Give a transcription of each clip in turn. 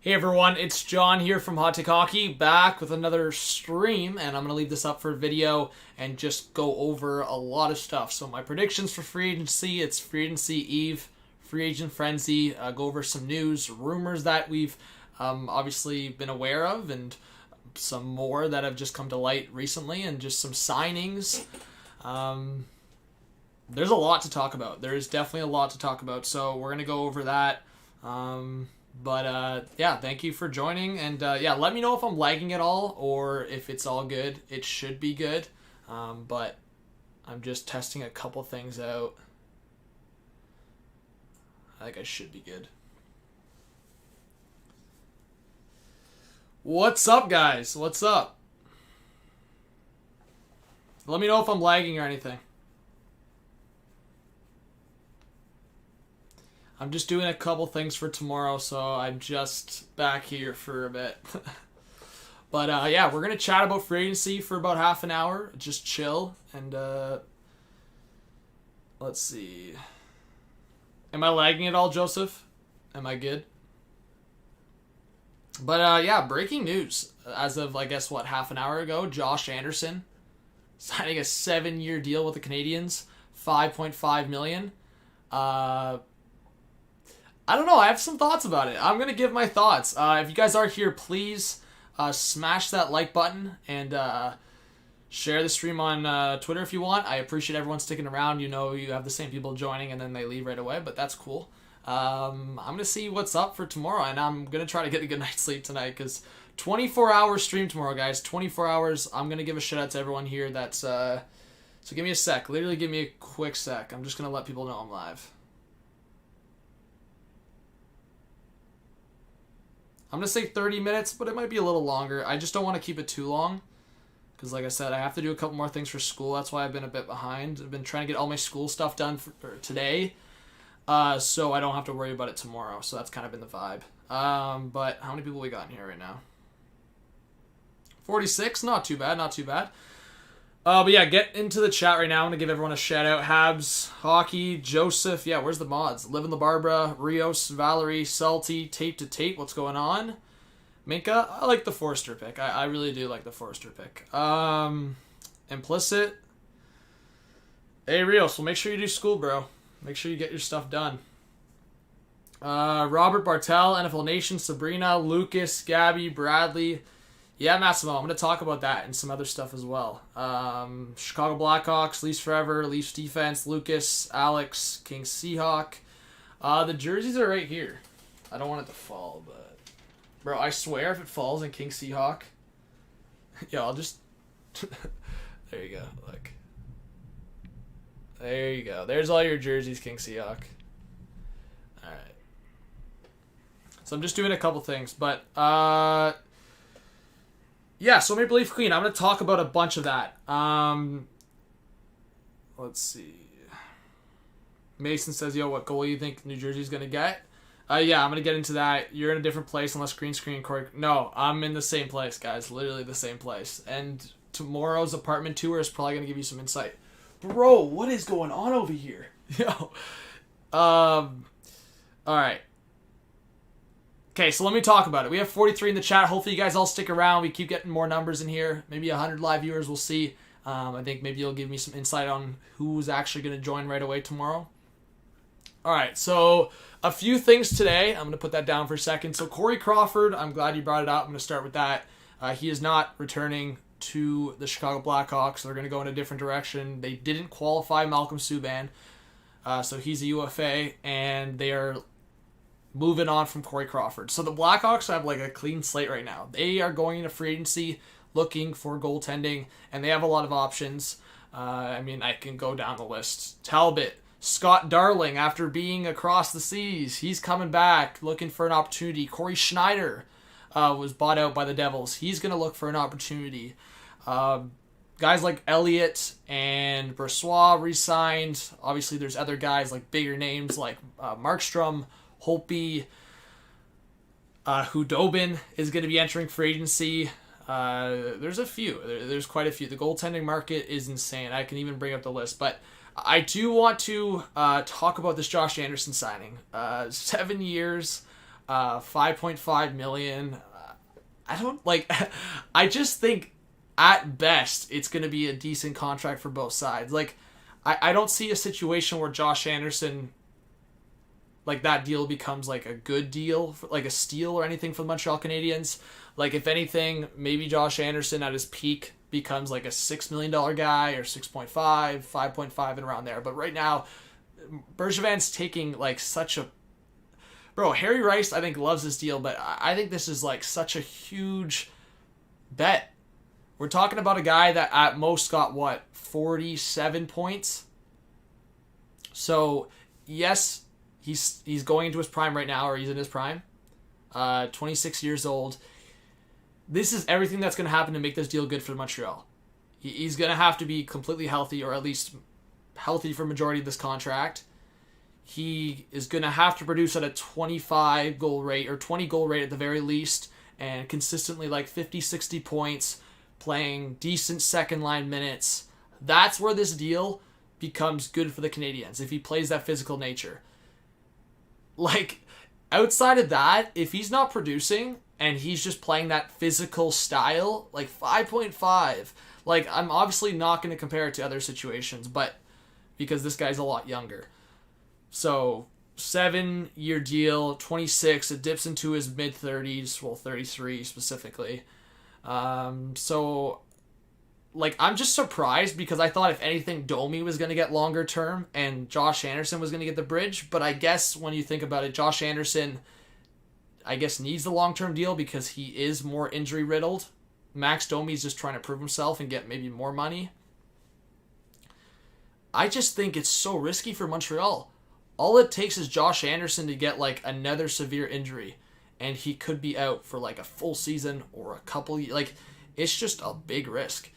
Hey everyone, it's John here from Hot Take Hockey, back with another stream, and I'm going to leave this up for video and just go over a lot of stuff. So my predictions for free agency, it's free agency eve, free agent frenzy, go over some news, rumors that we've obviously been aware of, and some more that have just come to light recently, and just some signings. There's a lot to talk about. There is definitely a lot to talk about, so we're going to go over that. But thank you for joining, and let me know if I'm lagging at all or if it's all good. It should be good, but I'm just testing a couple things out. I think I should be good. What's up, guys? What's up? Let me know if I'm lagging or anything. I'm just doing a couple things for tomorrow, so I'm just back here for a bit. But we're going to chat about free agency for about half an hour. Just chill. And let's see. Am I lagging at all, Joseph? Am I good? But breaking news. As of, I guess, half an hour ago, Josh Anderson signing a 7-year deal with the Canadiens. $5.5 million. I don't know. I have some thoughts about it. I'm going to give my thoughts. If you guys are here, please smash that like button and share the stream on Twitter if you want. I appreciate everyone sticking around. You know, you have the same people joining and then they leave right away, but that's cool. I'm going to see what's up for tomorrow, and I'm going to try to get a good night's sleep tonight because 24-hour stream tomorrow, guys. 24 hours. I'm going to give a shout out to everyone here. That's so give me a sec. Literally give me a quick sec. I'm just going to let people know I'm live. I'm going to say 30 minutes, but it might be a little longer. I just don't want to keep it too long because, like I said, I have to do a couple more things for school. That's why I've been a bit behind. I've been trying to get all my school stuff done for today, so I don't have to worry about it tomorrow. So that's kind of been the vibe. But how many people we got in here right now? 46? Not too bad, not too bad. Get into the chat right now. I'm going to give everyone a shout out. Habs, Hockey, Joseph. Yeah, where's the mods? Live in the Barbara, Rios, Valerie, Salty, Tape to Tape. What's going on? Minka, I like the Forster pick. I really do like the Forster pick. Implicit. Hey, Rios, well, make sure you do school, bro. Make sure you get your stuff done. Robert Bartel, NFL Nation, Sabrina, Lucas, Gabby, Bradley. Yeah, Massimo, I'm going to talk about that and some other stuff as well. Chicago Blackhawks, Leafs Forever, Leafs Defense, Lucas, Alex, King Seahawk. The jerseys are right here. I don't want it to fall, but... Bro, I swear if it falls in King Seahawk... I'll just... There you go, look. There you go. There's all your jerseys, King Seahawk. Alright. So I'm just doing a couple things, but... so Maple Leaf Queen, I'm going to talk about a bunch of that. Let's see. Mason says, yo, what goal do you think New Jersey's going to get? I'm going to get into that. You're in a different place unless green screen Corey... No, I'm in the same place, guys. Literally the same place. And tomorrow's apartment tour is probably going to give you some insight. Bro, what is going on over here? Yo. Alright. Okay, so let me talk about it. We have 43 in the chat. Hopefully you guys all stick around. We keep getting more numbers in here. Maybe 100 live viewers. We'll see. I think maybe you'll give me some insight on who's actually going to join right away tomorrow. All right, so a few things today. I'm going to put that down for a second. So Corey Crawford, I'm glad you brought it up. I'm going to start with that. He is not returning to the Chicago Blackhawks. They're going to go in a different direction. They didn't qualify Malcolm Subban, so he's a UFA, and they are moving on from Corey Crawford. So the Blackhawks have a clean slate right now. They are going into free agency looking for goaltending, and they have a lot of options. I can go down the list. Talbot, Scott Darling, after being across the seas, he's coming back looking for an opportunity. Corey Schneider was bought out by the Devils. He's going to look for an opportunity. Guys like Elliott and Brossois re-signed. Obviously, there's other guys like bigger names like Markstrom, Holtby, Hudobin is going to be entering free agency. There's a few. There's quite a few. The goaltending market is insane. I can even bring up the list. But I do want to talk about this Josh Anderson signing. 7 years, $5.5 million. I don't like. I just think at best it's going to be a decent contract for both sides. Like, I don't see a situation where Josh Anderson, like, that deal becomes like a good deal, for, like a steal or anything for the Montreal Canadiens. Like, if anything, maybe Josh Anderson at his peak becomes like a $6 million guy, or 6.5, 5.5, and around there. But right now, Bergevin's taking like such a... Bro, Harry Rice, I think, loves this deal, but I think this is like such a huge bet. We're talking about a guy that at most got, what, 47 points? So, yes, he's going into his prime right now, or he's in his prime. 26 years old. This is everything that's going to happen to make this deal good for Montreal. He's going to have to be completely healthy, or at least healthy for majority of this contract. He is going to have to produce at a 25 goal rate, or 20 goal rate at the very least, and consistently like 50, 60 points, playing decent second line minutes. That's where this deal becomes good for the Canadiens, if he plays that physical nature. Like, outside of that, if he's not producing and he's just playing that physical style, like 5.5, like, I'm obviously not going to compare it to other situations, but because this guy's a lot younger. So, 7-year deal, 26, it dips into his mid-30s, well, 33 specifically. So, like, I'm just surprised, because I thought if anything, Domi was going to get longer term and Josh Anderson was going to get the bridge. But I guess when you think about it, Josh Anderson, I guess, needs the long-term deal because he is more injury-riddled. Max Domi's just trying to prove himself and get maybe more money. I just think it's so risky for Montreal. All it takes is Josh Anderson to get, like, another severe injury, and he could be out for like a full season or a couple. Like, it's just a big risk.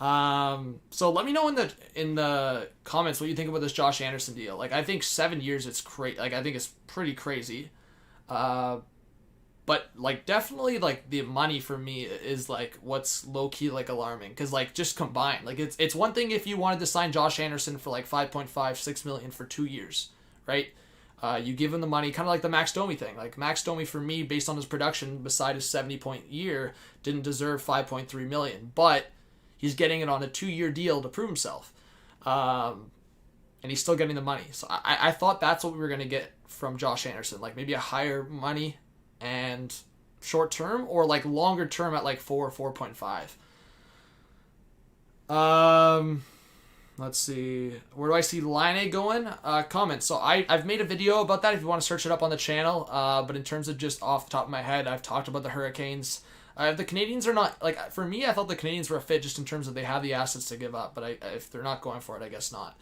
So let me know in the comments what you think about this Josh Anderson deal. Like, I think 7 years, it's crazy. Like, I think it's pretty crazy. But like, definitely, like, the money for me is like what's low key like alarming, because like, just combined, like, it's one thing if you wanted to sign Josh Anderson for like 5.5-6 million for 2 years, right? You give him the money, kind of like the Max Domi thing. Like, Max Domi, for me, based on his production, beside his 70-point year, didn't deserve $5.3 million. But he's getting it on a 2-year deal to prove himself. And he's still getting the money. So I thought that's what we were going to get from Josh Anderson. Like, maybe a higher money and short term, or like longer term at like 4.5. Let's see. Where do I see Line going? Comments. So I've made a video about that if you want to search it up on the channel. But in terms of just off the top of my head, I've talked about the Hurricanes. The Canadiens are not, like, for me, I thought the Canadiens were a fit just in terms of they have the assets to give up. But if they're not going for it, I guess not.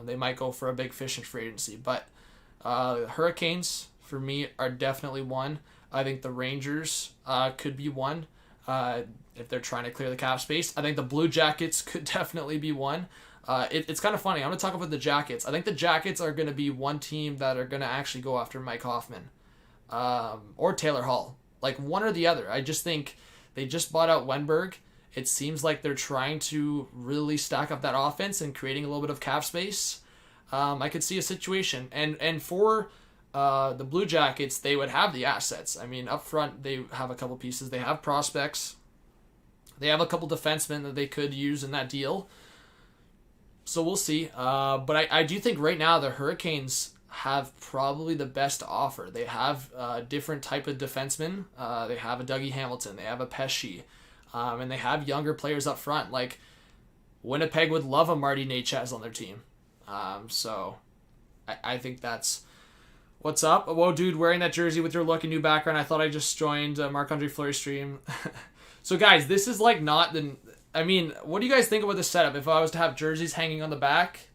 They might go for a big fish in free agency. But the Hurricanes, for me, are definitely one. I think the Rangers could be one. If they're trying to clear the cap space. I think the Blue Jackets could definitely be one. It's kind of funny. I'm going to talk about the Jackets. I think the Jackets are going to be one team that are going to actually go after Mike Hoffman. Or Taylor Hall. Like, one or the other. I just think they just bought out Wenberg. It seems like they're trying to really stack up that offense and creating a little bit of cap space. I could see a situation. And for the Blue Jackets, they would have the assets. I mean, up front, they have a couple pieces. They have prospects. They have a couple defensemen that they could use in that deal. So we'll see. But I do think right now the Hurricanes have probably the best offer. They have a different type of defenseman. They have a Dougie Hamilton. They have a Pesci. And they have younger players up front. Like, Winnipeg would love a Marty Necas on their team. So I think that's... What's up? Whoa, dude, wearing that jersey with your look and new background. I thought I just joined Marc-Andre Fleury stream. So, guys, this is like not the... I mean, what do you guys think about this setup if I was to have jerseys hanging on the back?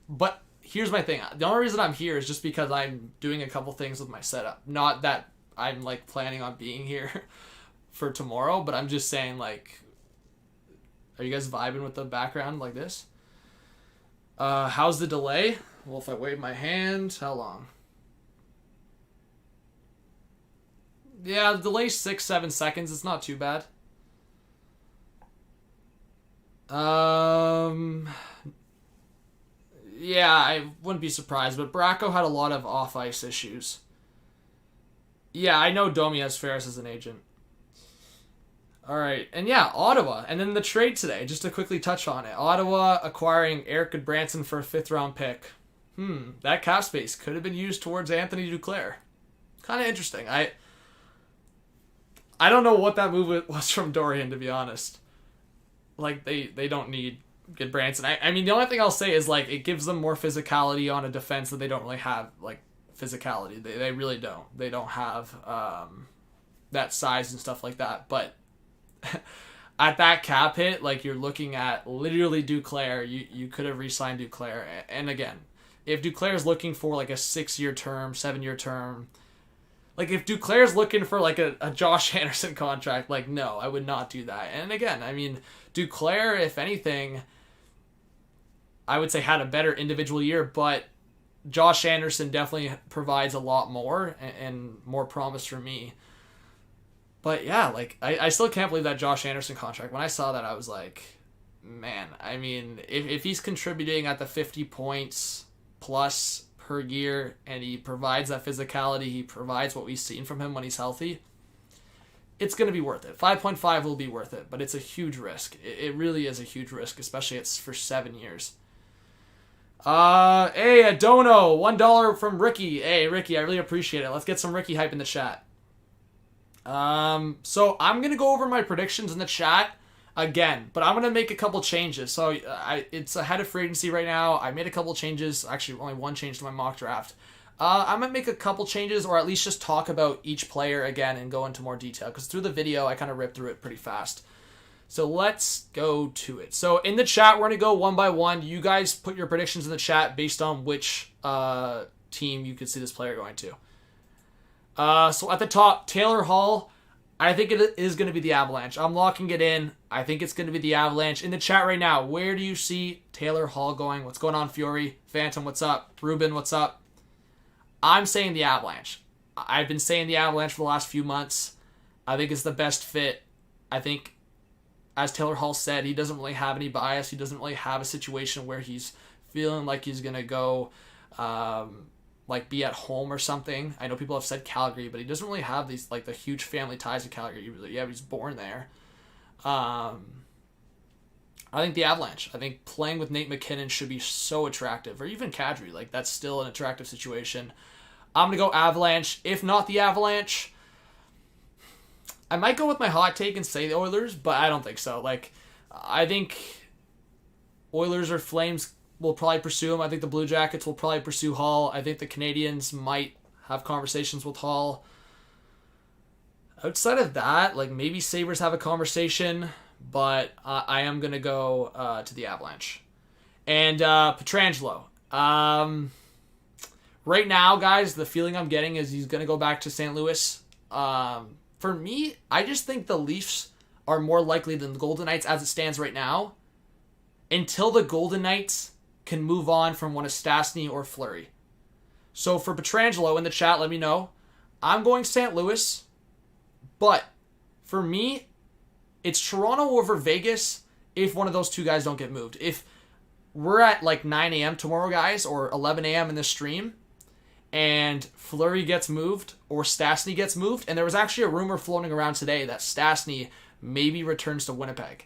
But here's my thing. The only reason I'm here is just because I'm doing a couple things with my setup. Not that I'm, like, planning on being here for tomorrow, but I'm just saying, like... Are you guys vibing with the background like this? How's the delay? Well, if I wave my hand, how long? Yeah, the delay's 6-7 seconds. It's not too bad. Yeah, I wouldn't be surprised, but Bracco had a lot of off-ice issues. Yeah, I know Domi has Ferris as an agent. All right, and yeah, Ottawa, and then the trade today. Just to quickly touch on it, Ottawa acquiring Eric Goodbranson for a 5th-round pick. That cap space could have been used towards Anthony Duclair. Kind of interesting. I don't know what that move was from Dorian, to be honest. Like they don't need Goodbranson. I mean, the only thing I'll say is like it gives them more physicality on a defense that they don't really have. Like physicality, they really don't. They don't have that size and stuff like that, but. At that cap hit, like you're looking at literally Duclair, you could have re-signed Duclair. And again, if Duclair is looking for like a 6-year term, 7-year term, like if Duclair is looking for like a Josh Anderson contract, like no, I would not do that. And again, I mean, Duclair, if anything, I would say had a better individual year, but Josh Anderson definitely provides a lot more and more promise for me. But yeah, like I still can't believe that Josh Anderson contract. When I saw that, I was like, man, I mean, if he's contributing at the 50 points plus per year and he provides that physicality, he provides what we've seen from him when he's healthy, it's going to be worth it. 5.5 will be worth it, but it's a huge risk. It really is a huge risk, especially it's for 7 years. Hey, Adono, $1 from Ricky. Hey, Ricky, I really appreciate it. Let's get some Ricky hype in the chat. So I'm going to go over my predictions in the chat again, but I'm going to make a couple changes. So it's ahead of free agency right now. I made a couple changes, actually only one change to my mock draft. I'm going to make a couple changes or at least just talk about each player again and go into more detail because through the video, I kind of ripped through it pretty fast. So let's go to it. So in the chat, we're going to go one by one. You guys put your predictions in the chat based on which, team you could see this player going to. So at the top, Taylor Hall, I think it is going to be the Avalanche. I'm locking it in. I think it's going to be the Avalanche. In the chat right now, where do you see Taylor Hall going? What's going on, Fury? Phantom, what's up? Ruben, what's up? I'm saying the Avalanche. I've been saying the Avalanche for the last few months. I think it's the best fit. I think, as Taylor Hall said, he doesn't really have any bias. He doesn't really have a situation where he's feeling like he's going to go... like be at home or something. I know people have said Calgary, but he doesn't really have these like the huge family ties to Calgary. Yeah, he's born there. I think the Avalanche. I think playing with Nate McKinnon should be so attractive, or even Kadri. Like that's still an attractive situation. I'm gonna go Avalanche. If not the Avalanche, I might go with my hot take and say the Oilers, but I don't think so. Like I think Oilers or Flames will probably pursue him. I think the Blue Jackets will probably pursue Hall. I think the Canadians might have conversations with Hall. Outside of that, like maybe Sabres have a conversation, but I am going to go to the Avalanche. And Pietrangelo. Right now, guys, the feeling I'm getting is he's going to go back to St. Louis. For me, I just think the Leafs are more likely than the Golden Knights as it stands right now until the Golden Knights can move on from one of Stastny or Fleury. So for Pietrangelo in the chat, let me know. I'm going St. Louis, but for me, it's Toronto over Vegas if one of those two guys don't get moved. If we're at like 9 a.m. tomorrow, guys, or 11 a.m. in this stream, and Fleury gets moved or Stastny gets moved, and there was actually a rumor floating around today that Stastny maybe returns to Winnipeg.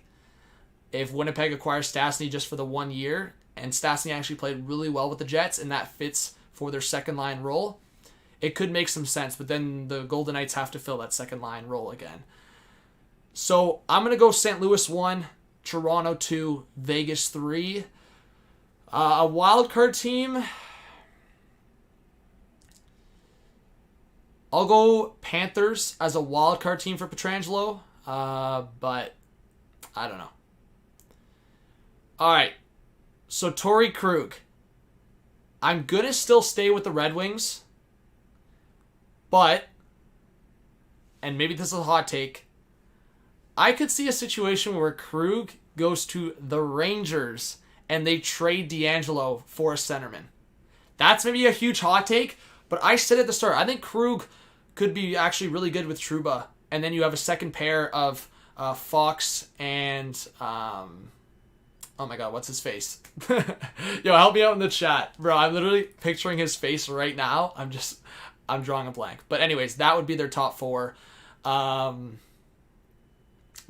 If Winnipeg acquires Stastny just for the 1 year, and Stastny actually played really well with the Jets, and that fits for their second-line role, it could make some sense, but then the Golden Knights have to fill that second-line role again. So I'm going to go St. Louis 1, Toronto 2, Vegas 3. A wild card team, I'll go Panthers as a wild card team for Pietrangelo, but I don't know. All right. So, Torrey Krug. I'm going to still stay with the Red Wings. But, and maybe this is a hot take, I could see a situation where Krug goes to the Rangers and they trade D'Angelo for a centerman. That's maybe a huge hot take, but I said at the start, I think Krug could be actually really good with Trouba. And then you have a second pair of Fox and... oh my god, what's his face? Yo, help me out in the chat. Bro, I'm literally picturing his face right now. I'm drawing a blank. But anyways, that would be their top 4. But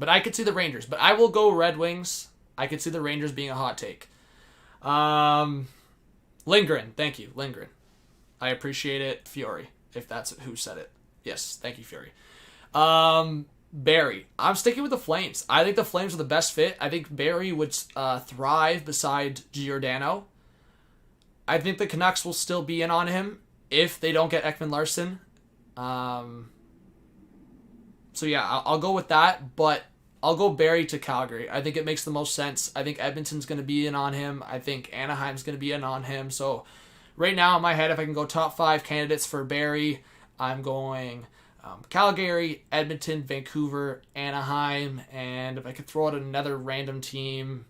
I could see the Rangers. But I will go Red Wings. I could see the Rangers being a hot take. Lindgren. Thank you, Lindgren. I appreciate it. Fury, if that's who said it. Yes, thank you, Fury. Barrie. I'm sticking with the Flames. I think the Flames are the best fit. I think Barrie would thrive beside Giordano. I think the Canucks will still be in on him if they don't get Ekman-Larsson. So yeah, I'll go with that, but I'll go Barrie to Calgary. I think it makes the most sense. I think Edmonton's going to be in on him. I think Anaheim's going to be in on him. So right now in my head, if I can go top 5 candidates for Barrie, I'm going Calgary, Edmonton, Vancouver, Anaheim, and if I could throw out another random team,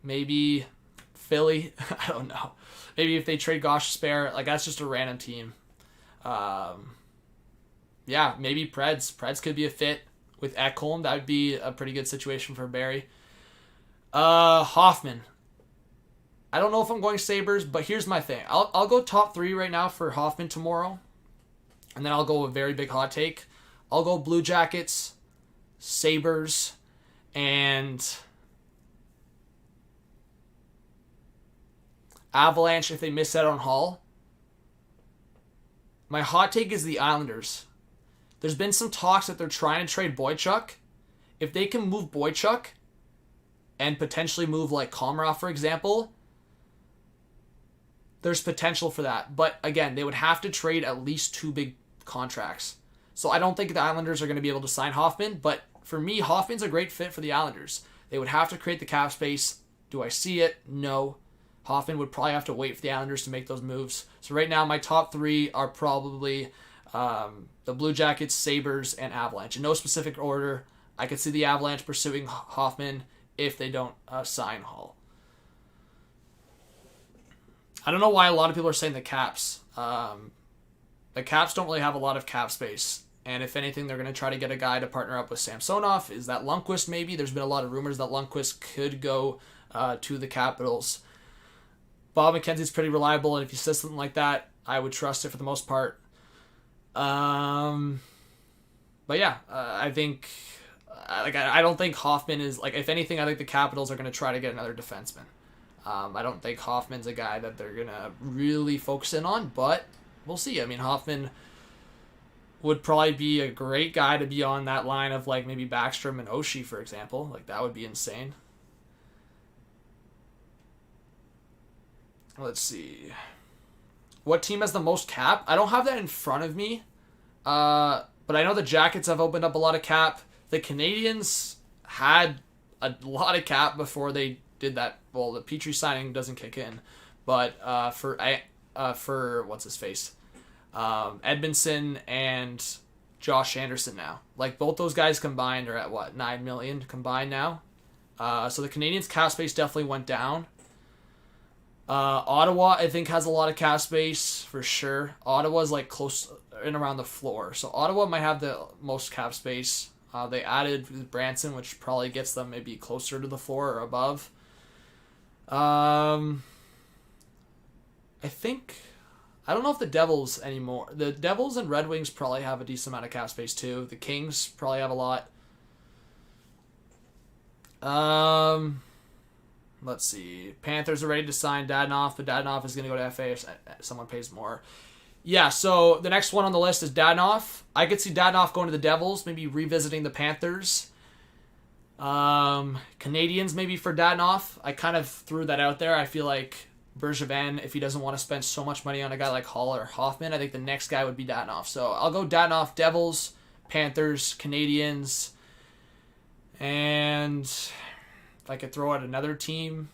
maybe Philly. I don't know. Maybe if they trade Gostisbehere, like that's just a random team. Yeah, maybe Preds. Preds could be a fit with Ekholm. That would be a pretty good situation for Barrie. Hoffman. I don't know if I'm going Sabres, but here's my thing. I'll go top 3 right now for Hoffman tomorrow, and then I'll go a very big hot take. I'll go Blue Jackets, Sabres, and Avalanche if they miss out on Hall. My hot take is the Islanders. There's been some talks that they're trying to trade Boychuk. If they can move Boychuk and potentially move like Komarov, for example, there's potential for that. But again, they would have to trade at least 2 big contracts. So I don't think the Islanders are going to be able to sign Hoffman. But for me, Hoffman's a great fit for the Islanders. They would have to create the cap space. Do I see it? No. Hoffman would probably have to wait for the Islanders to make those moves. So right now, my top 3 are probably the Blue Jackets, Sabres, and Avalanche. In no specific order, I could see the Avalanche pursuing Hoffman if they don't sign Hall. I don't know why a lot of people are saying the Caps. The Caps don't really have a lot of cap space. And if anything, they're going to try to get a guy to partner up with Samsonov. Is that Lundqvist maybe? There's been a lot of rumors that Lundqvist could go to the Capitals. Bob McKenzie's pretty reliable, and if he says something like that, I would trust it for the most part. But yeah, I think I don't think Hoffman is like. If anything, I think the Capitals are going to try to get another defenseman. I don't think Hoffman's a guy that they're going to really focus in on, but we'll see. I mean, Hoffman would probably be a great guy to be on that line of like maybe Backstrom and Oshie, for example. Like that would be insane. Let's see. What team has the most cap? I don't have that in front of me. But I know the Jackets have opened up a lot of cap. The Canadians had a lot of cap before they did that. Well, the Petrie signing doesn't kick in. But for what's his face? Edmondson and Josh Anderson now. Like both those guys combined are at what? 9 million combined now. So the Canadians' cap space definitely went down. Ottawa, I think, has a lot of cap space for sure. Ottawa's like close in around the floor. So Ottawa might have the most cap space. They added Branson, which probably gets them maybe closer to the floor or above. I don't know if the Devils anymore. The Devils and Red Wings probably have a decent amount of cap space too. The Kings probably have a lot. Let's see. Panthers are ready to sign Dadonov, but Dadonov is going to go to FA if someone pays more. Yeah, so the next one on the list is Dadonov. I could see Dadonov going to the Devils, maybe revisiting the Panthers. Canadians maybe for Dadonov. I kind of threw that out there. I feel like Bergevin, if he doesn't want to spend so much money on a guy like Hall or Hoffman, I think the next guy would be Dadonov. So I'll go Dadonov, Devils, Panthers, Canadians, and if I could throw out another team,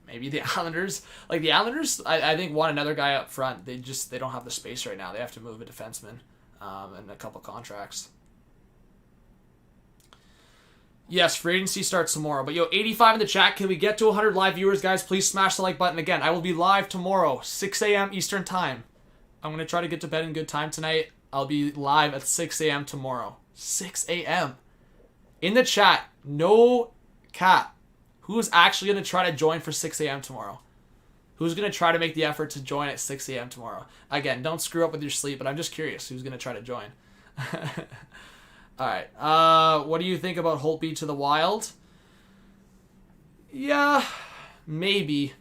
maybe the Islanders. Like the Islanders, I think want another guy up front. They don't have the space right now. They have to move a defenseman and a couple contracts. Yes, free agency starts tomorrow. But 85 in the chat. Can we get to 100 live viewers, guys? Please smash the like button. Again, I will be live tomorrow, 6 a.m. Eastern Time. I'm going to try to get to bed in good time tonight. I'll be live at 6 a.m. tomorrow. 6 a.m. In the chat, no cap. Who's actually going to try to join for 6 a.m. tomorrow? Who's going to try to make the effort to join at 6 a.m. tomorrow? Again, don't screw up with your sleep, but I'm just curious who's going to try to join. All right. What do you think about Holtby to the Wild? Yeah, maybe.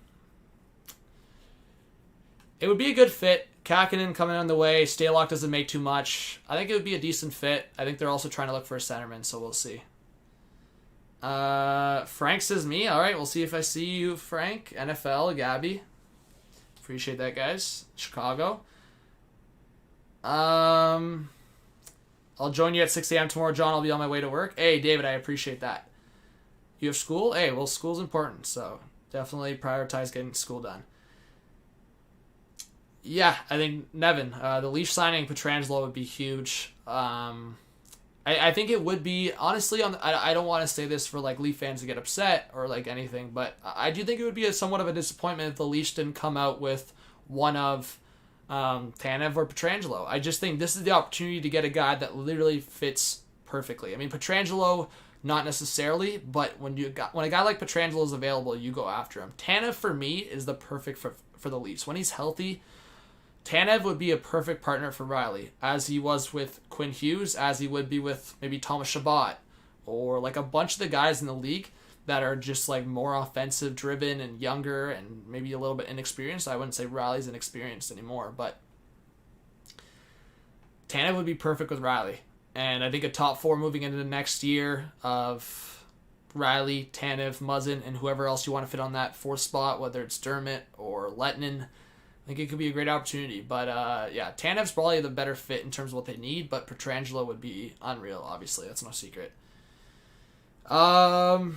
It would be a good fit. Kakinen coming on the way. Stalock doesn't make too much. I think it would be a decent fit. I think they're also trying to look for a centerman, so we'll see. Frank says me. All right, we'll see if I see you, Frank. NFL, Gabby. Appreciate that, guys. Chicago. I'll join you at 6 a.m. tomorrow, John. I'll be on my way to work. Hey, David, I appreciate that. You have school? Hey, well, school's important, so definitely prioritize getting school done. Yeah, I think Nevin, the Leaf signing Pietrangelo would be huge. I think it would be, honestly, I don't want to say this for like Leaf fans to get upset or like anything, but I do think it would be somewhat of a disappointment if the Leafs didn't come out with one of Tanev or Pietrangelo. I just think this is the opportunity to get a guy that literally fits perfectly. I mean, Pietrangelo, not necessarily, but when a guy like Pietrangelo is available, you go after him. Tanev, for me, is the perfect for the Leafs. When he's healthy, Tanev would be a perfect partner for Riley, as he was with Quinn Hughes, as he would be with maybe Thomas Chabot, or like a bunch of the guys in the league that are just like more offensive driven and younger and maybe a little bit inexperienced. I wouldn't say Riley's inexperienced anymore, but Tanev would be perfect with Riley. And I think a top four moving into the next year of Riley, Tanev, Muzzin, and whoever else you want to fit on that fourth spot, whether it's Dermott or Lettinen, I think it could be a great opportunity. But yeah, Tanev's probably the better fit in terms of what they need, but Pietrangelo would be unreal, obviously. That's no secret. Why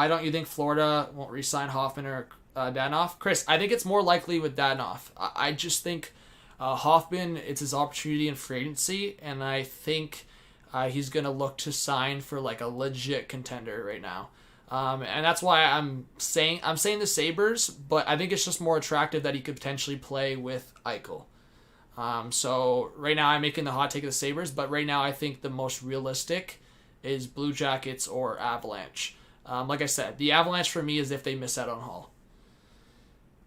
don't you think Florida won't re-sign Hoffman or Dadonov? Chris, I think it's more likely with Dadonov. I just think Hoffman, it's his opportunity in free agency, and I think he's going to look to sign for like a legit contender right now. And that's why I'm saying the Sabres, but I think it's just more attractive that he could potentially play with Eichel. So right now I'm making the hot take of the Sabres, but right now I think the most realistic is Blue Jackets or Avalanche. Like I said, the Avalanche for me is if they miss out on Hall.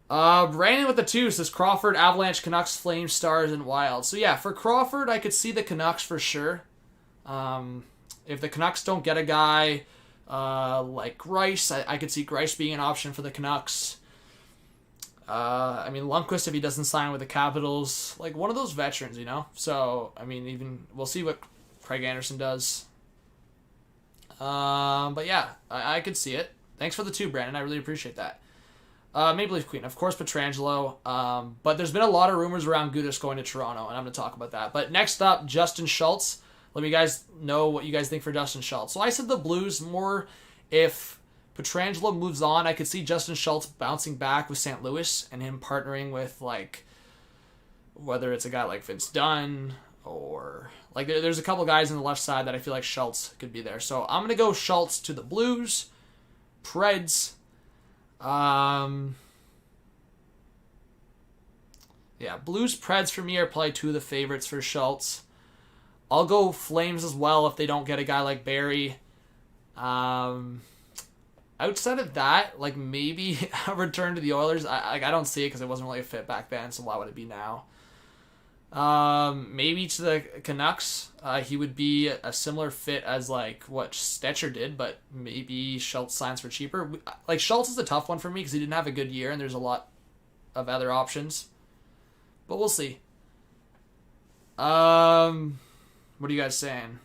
Brandon with the 2 says Crawford, Avalanche, Canucks, Flames, Stars, and Wild. So yeah, for Crawford, I could see the Canucks for sure. If the Canucks don't get a guy like Grice, I could see Grice being an option for the Canucks. I mean, Lundqvist, if he doesn't sign with the Capitals, like one of those veterans, you know? So, I mean, even we'll see what Craig Anderson does. But yeah, I could see it. Thanks for the 2, Brandon. I really appreciate that. Maple Leaf Queen, of course, Pietrangelo. But there's been a lot of rumors around Gudas going to Toronto, and I'm going to talk about that. But next up, Justin Schultz. Let me guys know what you guys think for Justin Schultz. So I said the Blues more. If Pietrangelo moves on, I could see Justin Schultz bouncing back with St. Louis and him partnering with, like, whether it's a guy like Vince Dunn or, like, there's a couple guys on the left side that I feel like Schultz could be there. So I'm going to go Schultz to the Blues, Preds. Yeah, Blues, Preds for me are probably 2 of the favorites for Schultz. I'll go Flames as well if they don't get a guy like Barry. Outside of that, like maybe a return to the Oilers. I don't see it because it wasn't really a fit back then, so why would it be now? Maybe to the Canucks. He would be a similar fit as like what Stetcher did, but maybe Schultz signs for cheaper. Like Schultz is a tough one for me because he didn't have a good year and there's a lot of other options. But we'll see. What are you guys saying?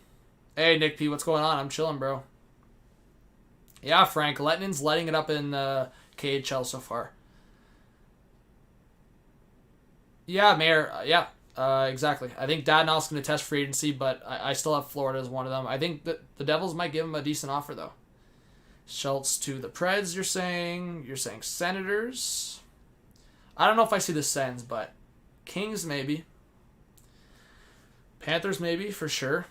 Hey, Nick P, what's going on? I'm chilling, bro. Yeah, Frank, Lettinen's letting it up in the KHL so far. Yeah, Mayor. Yeah, exactly. I think Dadonov's going to test free agency, but I still have Florida as one of them. I think that the Devils might give him a decent offer, though. Schultz to the Preds, you're saying. You're saying Senators. I don't know if I see the Sens, but Kings, maybe. Panthers, maybe, for sure.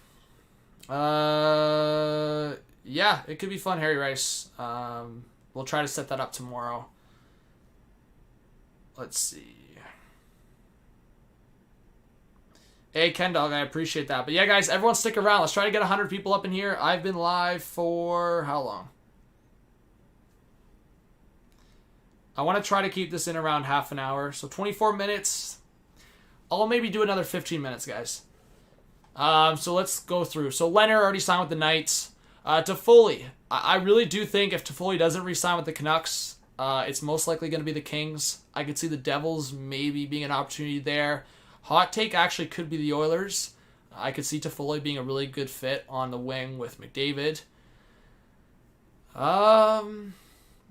Yeah, it could be fun, Harry Rice. We'll try to set that up tomorrow. Let's see. Hey, Ken Dog, I appreciate that. But yeah, guys, everyone stick around. Let's try to get 100 people up in here. I've been live for how long? I want to try to keep this in around half an hour. So 24 minutes. I'll maybe do another 15 minutes, guys. So let's go through. So Leonard already signed with the Knights. Toffoli. I really do think if Toffoli doesn't re-sign with the Canucks, it's most likely going to be the Kings. I could see the Devils maybe being an opportunity there. Hot take actually could be the Oilers. I could see Toffoli being a really good fit on the wing with McDavid.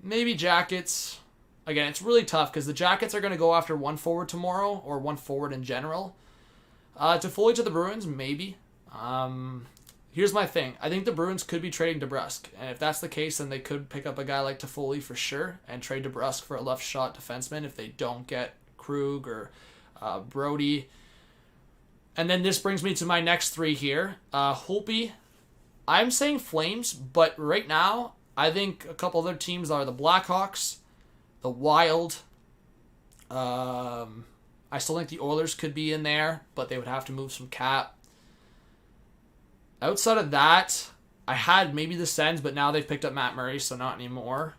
Maybe Jackets. Again, it's really tough because the Jackets are going to go after one forward tomorrow, or one forward in general. Toffoli to the Bruins, maybe. Here's my thing. I think the Bruins could be trading DeBrusk. And if that's the case, then they could pick up a guy like Toffoli for sure and trade DeBrusk for a left shot defenseman if they don't get Krug or Brody. And then this brings me to my next three here. Holtby. I'm saying Flames, but right now, I think a couple other teams are the Blackhawks, the Wild. I still think the Oilers could be in there, but they would have to move some cap. Outside of that, I had maybe the Sens, but now they've picked up Matt Murray, so not anymore.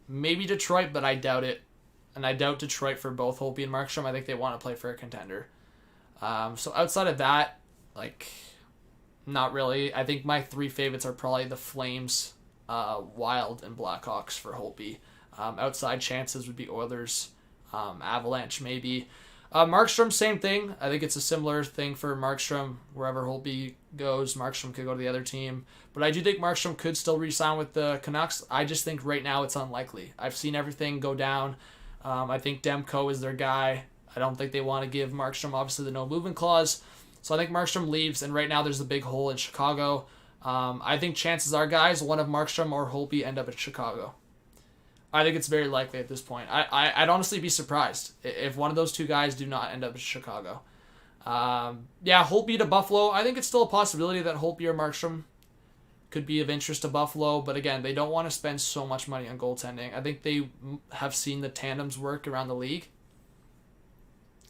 Maybe Detroit, but I doubt it. And I doubt Detroit for both Holtby and Markstrom. I think they want to play for a contender. So outside of that, not really. I think my three favorites are probably the Flames, Wild, and Blackhawks for Holtby. Outside chances would be Oilers, Avalanche maybe. Markstrom, same thing. I think it's a similar thing for Markstrom. Wherever Holtby goes, Markstrom could go to the other team. But I do think Markstrom could still re-sign with the Canucks. I just think right now it's unlikely. I've seen everything go down. I think Demko is their guy. I don't think they want to give Markstrom, obviously, the no movement clause. So I think Markstrom leaves, and right now there's a big hole in Chicago. I think chances are, guys, one of Markstrom or Holtby end up at Chicago. I think it's very likely at this point. I'd honestly be surprised if one of those two guys do not end up in Chicago. Holtby to Buffalo. I think it's still a possibility that Holtby or Markstrom could be of interest to Buffalo. But again, they don't want to spend so much money on goaltending. I think they have seen the tandems work around the league.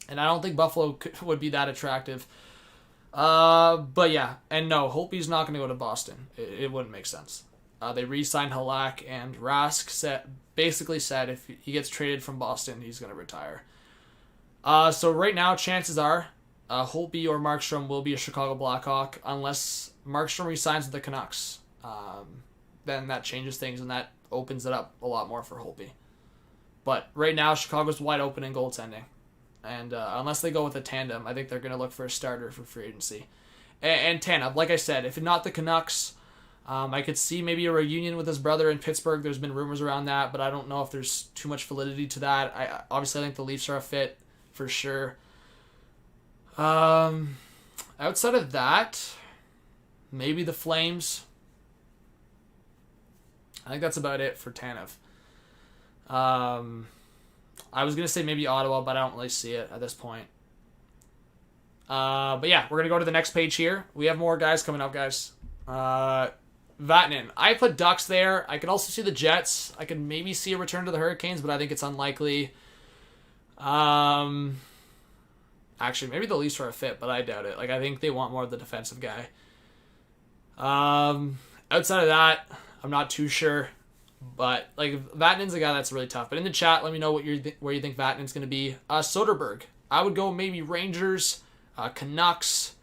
And I don't think Buffalo would be that attractive. But yeah, and no, Holtby's not going to go to Boston. It wouldn't make sense. They re-signed Halak, and Rask basically said if he gets traded from Boston, he's going to retire. So right now, chances are Holtby or Markstrom will be a Chicago Blackhawk unless Markstrom re-signs with the Canucks. Then that changes things, and that opens it up a lot more for Holtby. But right now, Chicago's wide open in goaltending. And unless they go with a tandem, I think they're going to look for a starter for free agency. And Tanev, like I said, if not the Canucks, I could see maybe a reunion with his brother in Pittsburgh. There's been rumors around that, but I don't know if there's too much validity to that. Obviously, I think the Leafs are a fit for sure. Outside of that, maybe the Flames. I think that's about it for Tanev. I was going to say maybe Ottawa, but I don't really see it at this point. But yeah, we're going to go to the next page here. We have more guys coming up, guys. Vatanen. I put Ducks there. I could also see the Jets. I could maybe see a return to the Hurricanes, but I think it's unlikely. Actually, maybe the Leafs are a fit, but I doubt it. I think they want more of the defensive guy. Outside of that, I'm not too sure. But Vatanen's a guy that's really tough. But in the chat, let me know where you think Vatanen's going to be. Soderberg. I would go maybe Rangers, Canucks,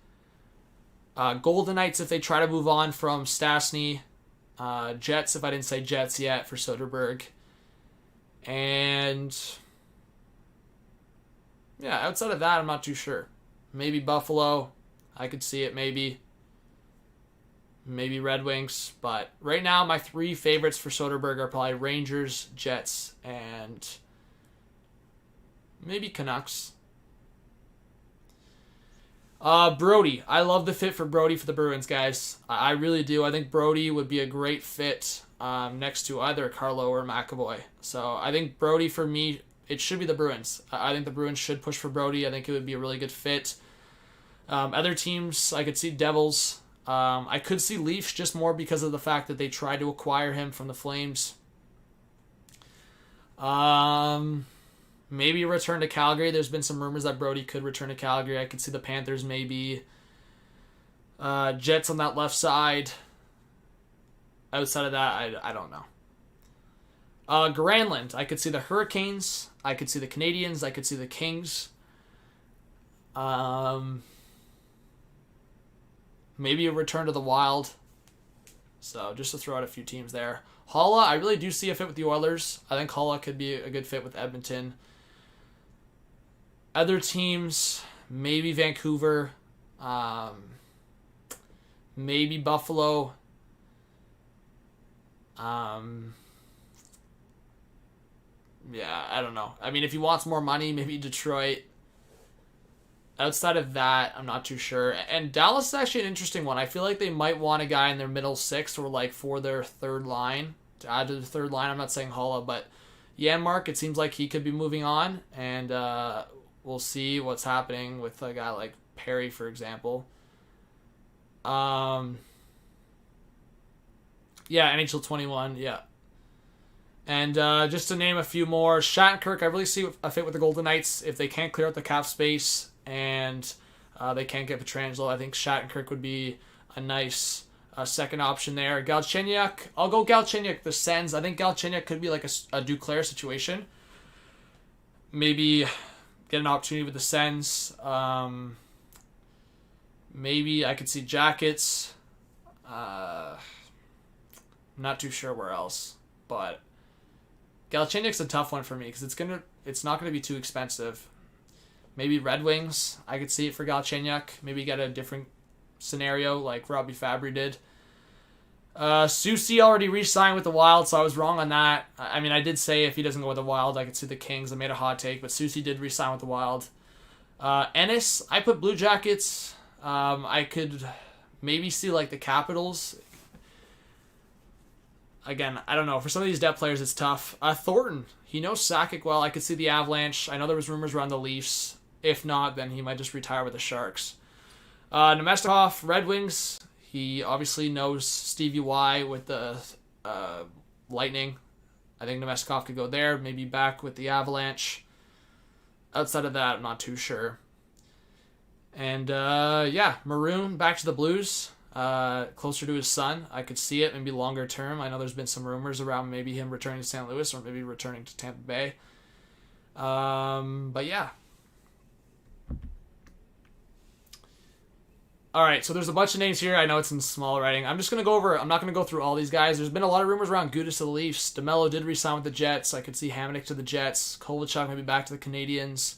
Golden Knights if they try to move on from Stastny. Jets if I didn't say Jets yet for Soderberg. And yeah, outside of that, I'm not too sure. Maybe Buffalo. I could see it maybe. Maybe Red Wings, but right now my three favorites for Soderberg are probably Rangers, Jets, and maybe Canucks. Brody. I love the fit for Brody for the Bruins, guys. I really do. I think Brody would be a great fit next to either Carlo or McAvoy. So I think Brody, for me, it should be the Bruins. I think the Bruins should push for Brody. I think it would be a really good fit. Other teams, I could see Devils. I could see Leafs just more because of the fact that they tried to acquire him from the Flames. Maybe a return to Calgary. There's been some rumors that Brody could return to Calgary. I could see the Panthers maybe. Jets on that left side. Outside of that, I don't know. Granlund. I could see the Hurricanes. I could see the Canadiens. I could see the Kings. Maybe a return to the Wild. So just to throw out a few teams there. Holla, I really do see a fit with the Oilers. I think Holla could be a good fit with Edmonton. Other teams, maybe Vancouver. Maybe Buffalo. Yeah, I don't know. I mean, if he wants more money, maybe Detroit. Outside of that, I'm not too sure. And Dallas is actually an interesting one. I feel like they might want a guy in their middle six or like for their third line. To add to the third line, I'm not saying Holla, but Janmark, it seems like he could be moving on. And we'll see what's happening with a guy like Perry, for example. Yeah, NHL 21, yeah. And just to name a few more, Shattenkirk, I really see a fit with the Golden Knights. If they can't clear out the cap space and they can't get Pietrangelo, I think Shattenkirk would be a nice second option there. Galchenyuk, I'll go Galchenyuk, the Sens. I think Galchenyuk could be like a Duclair situation. Maybe get an opportunity with the Sens. Maybe I could see Jackets. I'm not too sure where else, but Galchenyuk's a tough one for me because it's not gonna be too expensive. Maybe Red Wings. I could see it for Galchenyuk. Maybe get a different scenario like Robbie Fabry did. Soucy already re-signed with the Wild, so I was wrong on that. I mean, I did say if he doesn't go with the Wild, I could see the Kings. I made a hot take, but Soucy did re-sign with the Wild. Ennis, I put Blue Jackets. I could maybe see like the Capitals. Again, I don't know. For some of these depth players, it's tough. Thornton, he knows Sakic well. I could see the Avalanche. I know there was rumors around the Leafs. If not, then he might just retire with the Sharks. Nemestikov, Red Wings. He obviously knows Stevie Y with the Lightning. I think Nemestikov could go there. Maybe back with the Avalanche. Outside of that, I'm not too sure. And yeah, Maroon, back to the Blues. Closer to his son. I could see it maybe longer term. I know there's been some rumors around maybe him returning to St. Louis or maybe returning to Tampa Bay. But yeah. Alright, so there's a bunch of names here. I know it's in small writing. I'm not going to go through all these guys. There's been a lot of rumors around Gudas to the Leafs. DeMello did re-sign with the Jets. I could see Hamonic to the Jets. Kovalchuk maybe back to the Canadiens.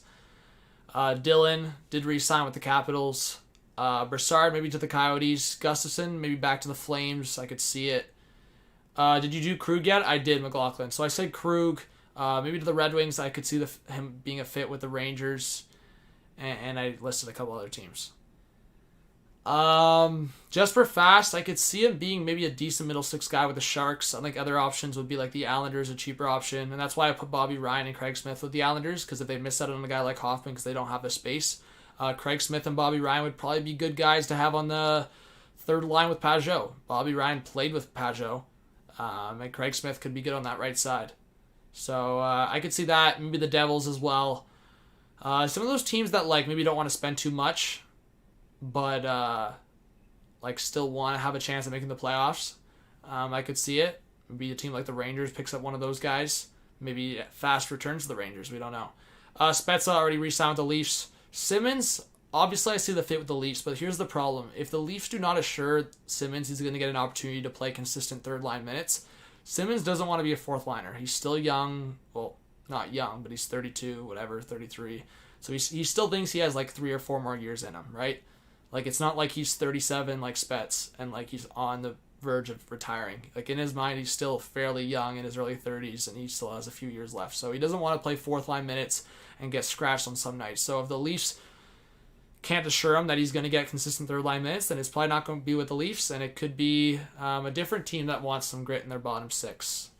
Dylan did re-sign with the Capitals. Brassard maybe to the Coyotes. Gustafson maybe back to the Flames. I could see it. Did you do Krug yet? I did, McLaughlin. So I said Krug. Maybe to the Red Wings. I could see him being a fit with the Rangers. And I listed a couple other teams. Just for fast, I could see him being maybe a decent middle six guy with the Sharks. I think other options would be like the Islanders, a cheaper option. And that's why I put Bobby Ryan and Craig Smith with the Islanders. Because if they miss out on a guy like Hoffman because they don't have the space, Craig Smith and Bobby Ryan would probably be good guys to have on the third line with Pajot. Bobby Ryan played with Pajot, and Craig Smith could be good on that right side. So I could see that. Maybe the Devils as well. Some of those teams that like maybe don't want to spend too much, but like still want to have a chance at making the playoffs. I could see it. Maybe a team like the Rangers picks up one of those guys. Maybe fast returns to the Rangers. We don't know. Spezza already re-signed with the Leafs. Simmons, obviously I see the fit with the Leafs, but here's the problem. If the Leafs do not assure Simmons he's going to get an opportunity to play consistent third-line minutes, Simmons doesn't want to be a fourth liner. He's still young. Well, not young, but he's 32, whatever, 33. So he still thinks he has like 3 or 4 more years in him, right? Like it's not like he's 37 like Spets and like he's on the verge of retiring. Like in his mind, he's still fairly young in his early 30s and he still has a few years left. So he doesn't want to play fourth-line minutes and get scratched on some nights. So if the Leafs can't assure him that he's going to get consistent third-line minutes, then it's probably not going to be with the Leafs, and it could be a different team that wants some grit in their bottom six.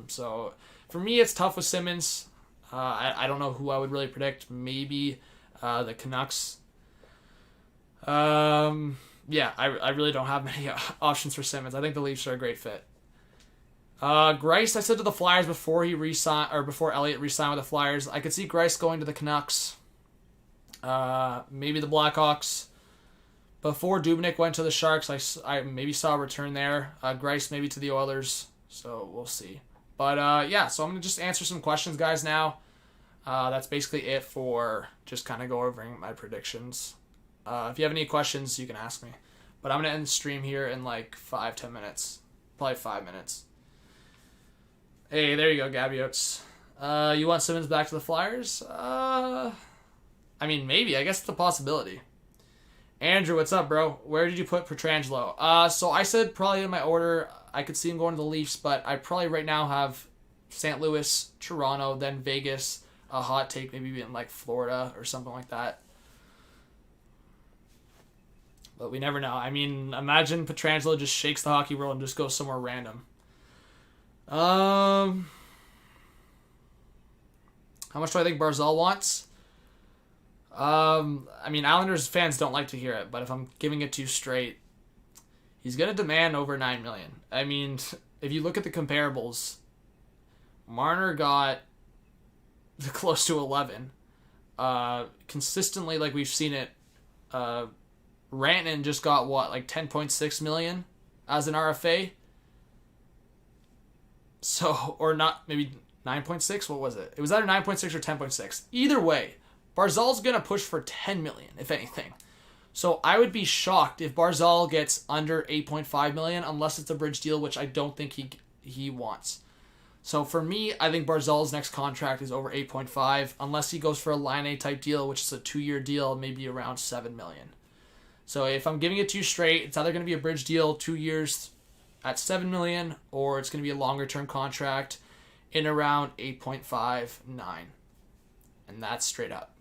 So for me, it's tough with Simmons. I don't know who I would really predict. Maybe the Canucks. Yeah, I really don't have many options for Simmons. I think the Leafs are a great fit. Grice, I said to the Flyers before he re-signed, or before Elliott re-signed with the Flyers, I could see Grice going to the Canucks. Maybe the Blackhawks. Before Dubnyk went to the Sharks, I maybe saw a return there. Grice maybe to the Oilers. So we'll see. But yeah, so I'm going to just answer some questions, guys, now. That's basically it for just kind of go over my predictions. If you have any questions, you can ask me. But I'm going to end the stream here in like 5-10 minutes. Probably 5 minutes. Hey, there you go, Gabby Oates. You want Simmons back to the Flyers? I mean, maybe. I guess it's a possibility. Andrew, what's up, bro? Where did you put Pietrangelo? So I said probably in my order, I could see him going to the Leafs, but I probably right now have St. Louis, Toronto, then Vegas. A hot take, maybe in like Florida or something like that. But we never know. I mean, imagine Pietrangelo just shakes the hockey world and just goes somewhere random. How much do I think Barzal wants? I mean, Islanders fans don't like to hear it, but if I'm giving it to you straight, he's going to demand over $9 million. I mean, if you look at the comparables, Marner got close to 11. Consistently, like we've seen it, Rantanen just got what, like 10.6 million as an RFA? So, or not, maybe 9.6? What was it? It was either 9.6 or 10.6. Either way, Barzal's going to push for 10 million, if anything. So I would be shocked if Barzal gets under 8.5 million, unless it's a bridge deal, which I don't think he wants. So for me, I think Barzal's next contract is over 8.5, unless he goes for a Line A type deal, which is a 2-year deal, maybe around 7 million. So if I'm giving it to you straight, it's either going to be a bridge deal, 2 years at 7 million, or it's going to be a longer term contract in around 8.5, 9. And that's straight up.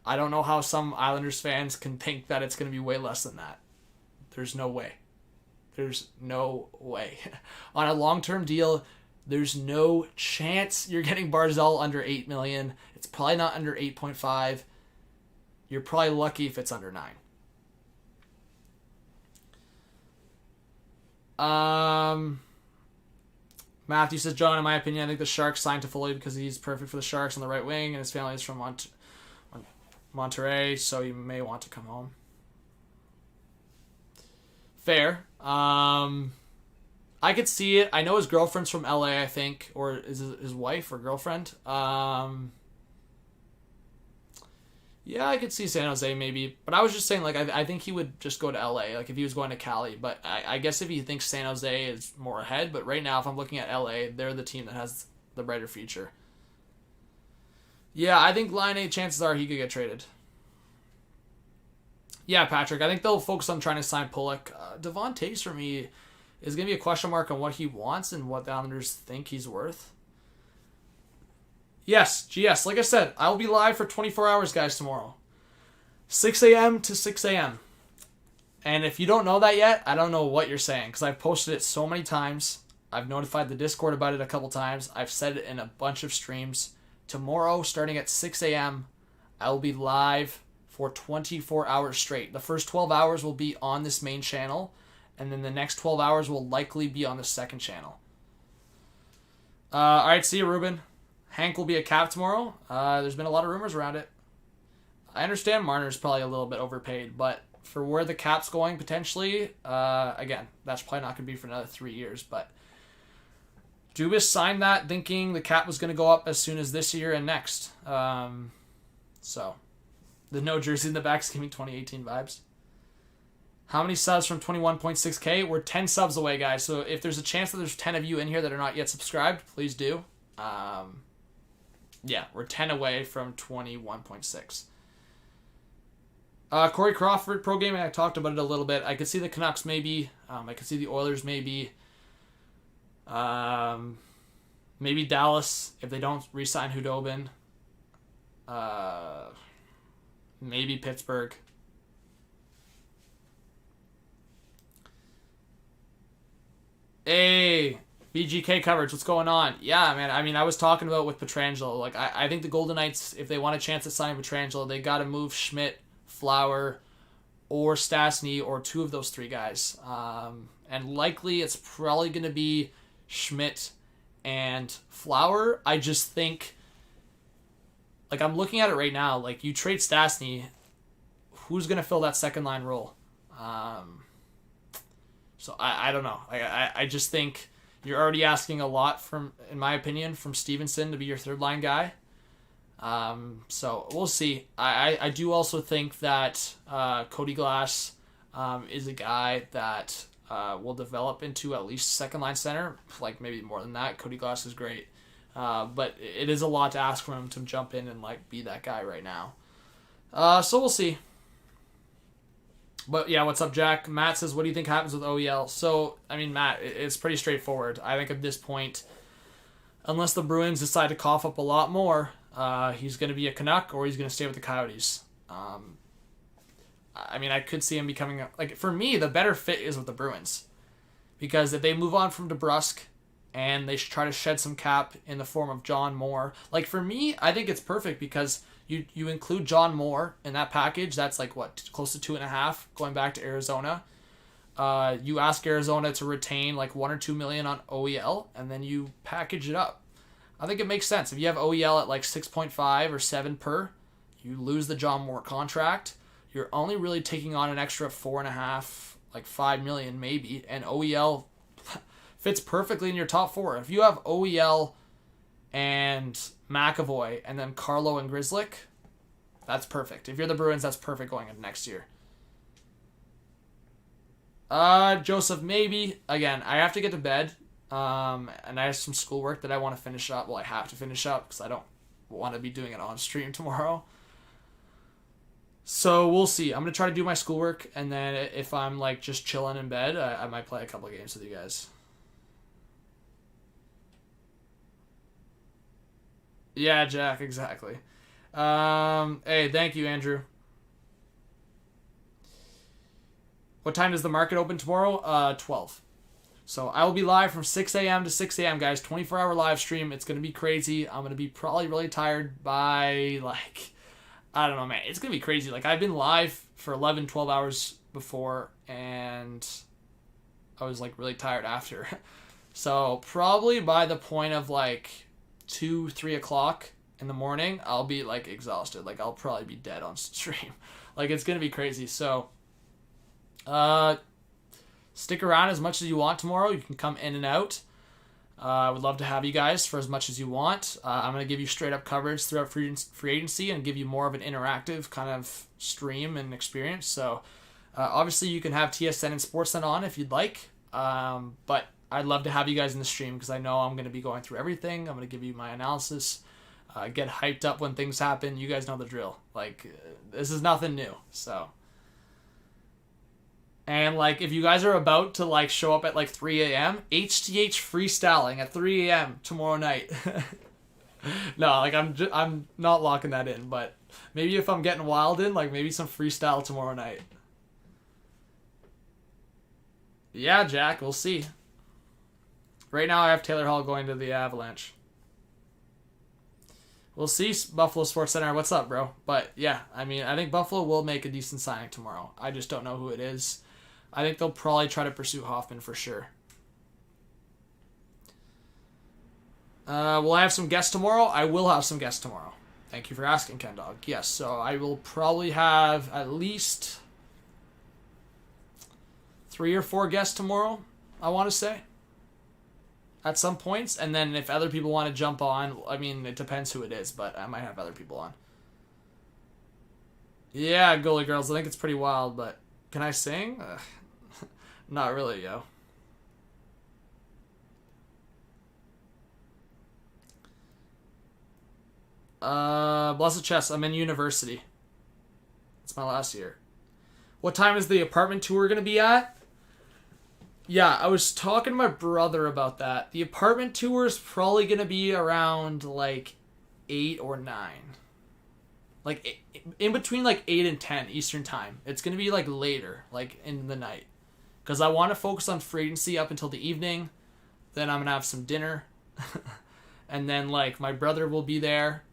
I don't know how some Islanders fans can think that it's going to be way less than that. There's no way. There's no way. On a long-term deal, there's no chance you're getting Barzal under 8 million. It's probably not under 8.5. You're probably lucky if it's under 9. Matthew says, John, in my opinion, I think the Sharks signed Toffoli because he's perfect for the Sharks on the right wing, and his family is from Monterey, so he may want to come home. Fair. I could see it. I know his girlfriend's from LA, I think, or is his wife or girlfriend. Yeah, I could see San Jose maybe, but I was just saying, like, I think he would just go to LA, like if he was going to Cali. But I guess if he thinks San Jose is more ahead, but right now, if I'm looking at LA, they're the team that has the brighter future. Yeah, I think Line A, chances are he could get traded. Yeah, Patrick, I think they'll focus on trying to sign Pulock. Devon Taves, for me, is going to be a question mark on what he wants and what the Islanders think he's worth. Yes, GS, like I said, I will be live for 24 hours, guys, tomorrow. 6 a.m. to 6 a.m. And if you don't know that yet, I don't know what you're saying, because I've posted it so many times. I've notified the Discord about it a couple times. I've said it in a bunch of streams. Tomorrow, starting at 6 a.m., I will be live for 24 hours straight. The first 12 hours will be on this main channel, and then the next 12 hours will likely be on the second channel. All right, see you, Ruben. Hank will be a Cap tomorrow. There's been a lot of rumors around it. I understand Marner's probably a little bit overpaid, but for where the Cap's going potentially, again, that's probably not going to be for another 3 years, but Dubas signed that thinking the Cap was going to go up as soon as this year and next. So, the no jersey in the back is giving 2018 vibes. How many subs from 21.6K? We're 10 subs away, guys. So if there's a chance that there's 10 of you in here that are not yet subscribed, please do. Yeah, we're 10 away from 21.6. Corey Crawford, pro gaming, I talked about it a little bit. I could see the Canucks maybe. I could see the Oilers maybe. Maybe Dallas if they don't re-sign Hudobin. Maybe Pittsburgh. Hey, BGK coverage, what's going on? Yeah, man, I mean, I was talking about with Pietrangelo. Like, I think the Golden Knights, if they want a chance at signing Pietrangelo, they got to move Schmidt, Flower, or Stastny, or two of those three guys. And likely it's probably going to be Schmidt, and Flower. I just think, like, I'm looking at it right now, like, you trade Stastny, who's going to fill that second line role? So I don't know. I just think you're already asking a lot from, in my opinion, from Stevenson to be your third line guy. So we'll see. I do also think that Cody Glass is a guy that will develop into at least second line center, like maybe more than that. Cody Glass is great, but it is a lot to ask from him to jump in and like be that guy right now. So we'll see. But yeah, what's up, Jack? Matt says, what do you think happens with OEL? So, I mean, Matt, it's pretty straightforward. I think at this point, unless the Bruins decide to cough up a lot more, he's going to be a Canuck or he's going to stay with the Coyotes. I mean, I could see him becoming, like, for me, the better fit is with the Bruins. Because if they move on from DeBrusk and they try to shed some cap in the form of John Moore, like, for me, I think it's perfect because you include John Moore in that package. That's like, what, close to 2.5 going back to Arizona. You ask Arizona to retain like $1 or $2 million on OEL, and then you package it up. I think it makes sense. If you have OEL at like 6.5 or 7 per, you lose the John Moore contract. You're only really taking on an extra 4.5, like $5 million maybe, and OEL fits perfectly in your top 4. If you have OEL and McAvoy and then Carlo and Grzelcyk, that's perfect. If you're the Bruins, that's perfect going into next year. Joseph, maybe. Again, I have to get to bed. And I have some schoolwork that I want to finish up. Well, I have to finish up because I don't want to be doing it on stream tomorrow. So we'll see. I'm going to try to do my schoolwork, and then if I'm like just chilling in bed, I might play a couple of games with you guys. Yeah, Jack, exactly. Hey, thank you, Andrew. What time does the market open tomorrow? 12. So I will be live from 6 a.m. to 6 a.m., guys. 24-hour live stream. It's going to be crazy. I'm going to be probably really tired by, like, I don't know, man. It's going to be crazy. Like, I've been live for 11, 12 hours before, and I was, like, really tired after. So probably by the point of, like, 2, 3 o'clock in the morning, I'll be, like, exhausted. Like, I'll probably be dead on stream. Like, it's going to be crazy. So, stick around as much as you want tomorrow. You can come in and out. I would love to have you guys for as much as you want. I'm going to give you straight up coverage throughout free agency and give you more of an interactive kind of stream and experience. So obviously you can have TSN and Sportsnet on if you'd like. But I'd love to have you guys in the stream because I know I'm going to be going through everything. I'm going to give you my analysis, get hyped up when things happen. You guys know the drill. Like, this is nothing new. So... And, like, if you guys are about to, like, show up at, like, 3 a.m., HTH freestyling at 3 a.m. tomorrow night. No, like, I'm not locking that in, but maybe if I'm getting wild in, like, maybe some freestyle tomorrow night. Yeah, Jack, we'll see. Right now I have Taylor Hall going to the Avalanche. We'll see, Buffalo Sports Center. What's up, bro? But, yeah, I mean, I think Buffalo will make a decent signing tomorrow. I just don't know who it is. I think they'll probably try to pursue Hoffman for sure. Will I have some guests tomorrow? I will have some guests tomorrow. Thank you for asking, Ken Dog. Yes, so I will probably have at least 3 or 4 guests tomorrow, I want to say. At some points. And then if other people want to jump on, I mean, it depends who it is, but I might have other people on. Yeah, Goalie Girls, I think it's pretty wild, but can I sing? Not really, yo. Blessed Chess, I'm in university. It's my last year. What time is the apartment tour going to be at? Yeah, I was talking to my brother about that. The apartment tour is probably going to be around, like, 8 or 9. Like, in between, like, 8 and 10 Eastern Time. It's going to be, like, later, like, in the night. Because I want to focus on free agency up until the evening. Then I'm going to have some dinner. And then, like, my brother will be there.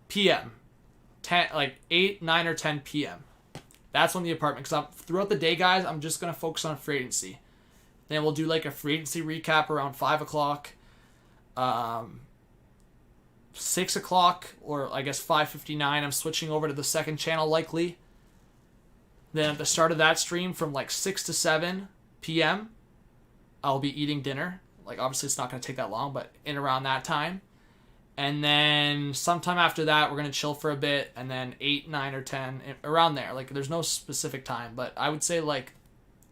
PM. 10, like, 8, 9, or 10 PM. That's when the apartment... Because throughout the day, guys, I'm just going to focus on free agency. Then we'll do like a free agency recap around 5 o'clock. 6 o'clock, or I guess 5:59, I'm switching over to the second channel likely. Then at the start of that stream from like 6 to 7 p.m., I'll be eating dinner. Like, obviously it's not going to take that long, but in around that time. And then sometime after that, we're going to chill for a bit. And then 8, 9, or 10, around there. Like, there's no specific time, but I would say like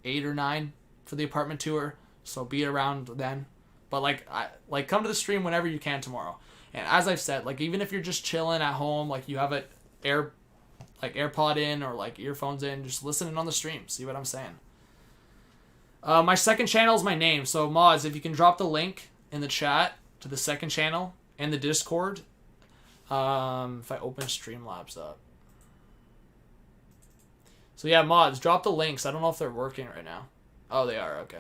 8 or 9 for the apartment tour. So be around then. But like come to the stream whenever you can tomorrow. And as I've said, like, even if you're just chilling at home, like you have it AirPod in or like earphones in, just listening on the stream. See what I'm saying? My second channel is my name. So mods, if you can drop the link in the chat to the second channel and the Discord. If I open Streamlabs up. So yeah, mods, drop the links. I don't know if they're working right now. Oh, they are. Okay.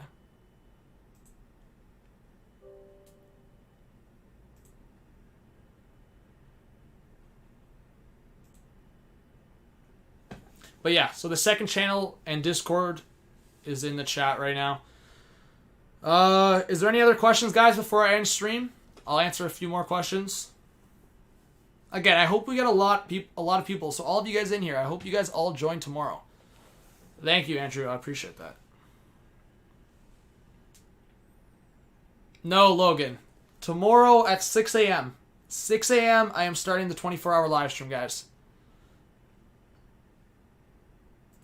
But yeah, so the second channel and Discord is in the chat right now. Is there any other questions, guys, before I end stream? I'll answer a few more questions. Again, I hope we get a lot of people. So all of you guys in here, I hope you guys all join tomorrow. Thank you, Andrew. I appreciate that. No, Logan. Tomorrow at 6 a.m. 6 a.m. I am starting the 24-hour live stream, guys.